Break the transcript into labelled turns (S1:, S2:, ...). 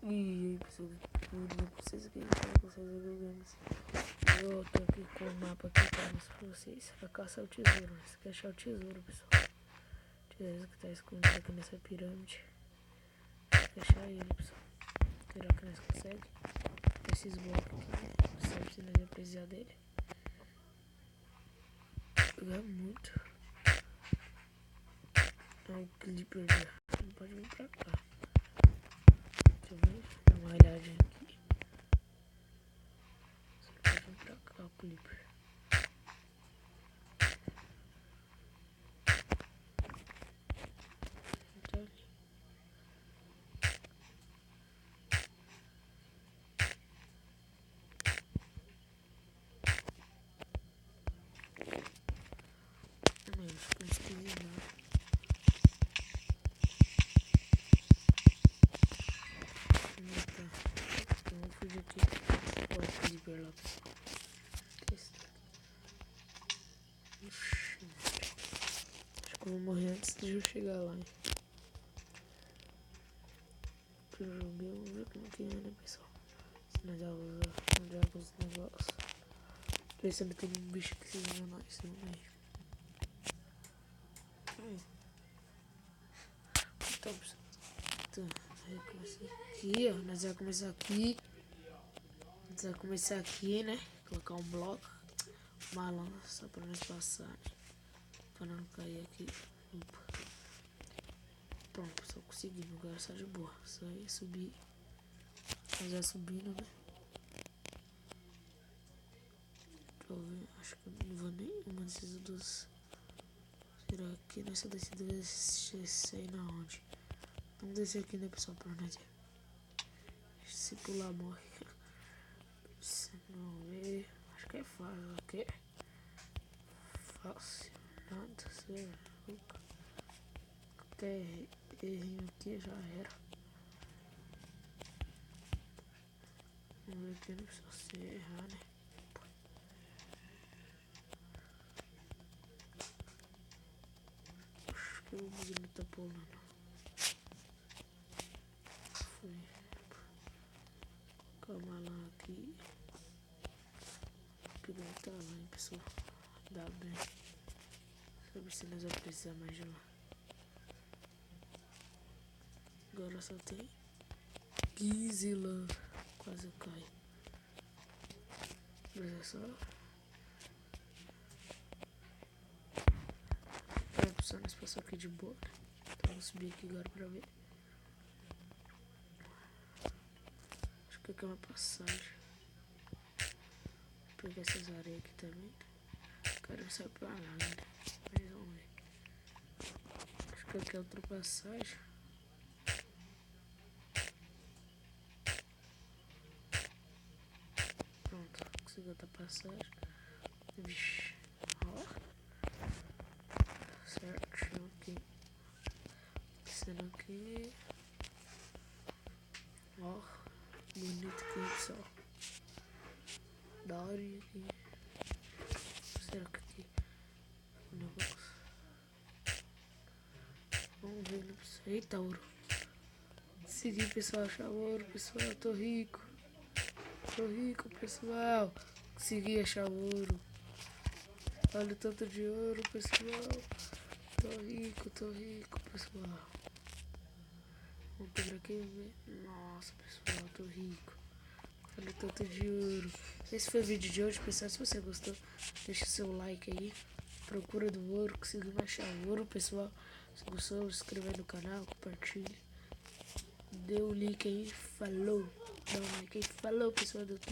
S1: E aí, pessoal, tudo bem com vocês aqui? Com vocês aqui, eu tô aqui com o mapa aqui para mostrar pra vocês. Pra caçar o tesouro, né? Você quer achar o tesouro, pessoal. O tesouro que tá escondido aqui nessa pirâmide. Você quer achar ele, pessoal. Será que nós conseguimos? Esses blocos aqui, né? Não sabe se nós vamos precisar dele. Pegar muito. É um clipper já. Não pode vir pra cá. Deixa eu ver. Dá uma olhadinha aqui. Só pode vir pra cá o clipper. Tá ali. Não, acho que não esqueci não. Então, vou fugir aqui. Olha o clipper lá, pessoal. Oxi. Acho que eu vou morrer antes de eu chegar lá, hein. Eu joguei, vamos ver como que é, né, pessoal. Se nós já usa os negócios. Pensando que tem um bicho que se usa nós, vamos aí. Então, pessoal. Então, aí começa aqui, ó. Nós vamos começar aqui. Nós vamos começar aqui, né? Colocar um bloco. Uma lona só pra nós passar, né? Pra não cair aqui. Opa. Pronto, pessoal, conseguimos. Agora só de boa. Só ia subir. Nós já subindo, né? Deixa eu ver. Acho que eu não vou nenhuma desses dos. Será que nessa descida vai sair na onde? Vamos descer aqui, né, pessoal, pra nós ver. Se pular, morre. Se não ver. Acho que é fácil, ok? Fácil. Nada, você é louco. Até errinho aqui já era. Vamos ver aqui, não precisa se errar, né? Acho que o bug não tá pulando. Foi. Calma lá aqui. Que deve estar lá, hein, pessoal. Dá bem. Sabe se nós vamos precisar mais de lá. Agora só tem 15 lá. Quase cai. Mas é só. É, pessoal, nós passamos aqui de boa. Então vamos subir aqui agora pra ver. Acho que aqui é uma passagem. Vou pegar essas areias aqui também. Quero sair pra lá, né? Mas vamos ver. Acho que aqui é outra passagem. Pronto, consegui outra passagem. Vixe, ó. Certinho aqui. Descendo aqui. Ó, bonito aqui, pessoal. Da hora aqui. Será que aqui o negócio? Vamos ver, né, pessoal? Eita, ouro. Consegui, pessoal, achar ouro, pessoal. Tô rico. Tô rico, pessoal. Consegui achar ouro. Olha o tanto de ouro, pessoal. Tô rico, pessoal. Vamos pegar aqui e ver. Nossa, pessoal, tô rico. Olha o tanto de ouro. Esse foi o vídeo de hoje, pessoal. Se você gostou, deixa seu like aí. Procura do ouro, conseguiu achar ouro, pessoal. Se gostou, se inscreva no canal, compartilhe. Dê o link aí, falou. Dá um like aí, falou, pessoal do YouTube.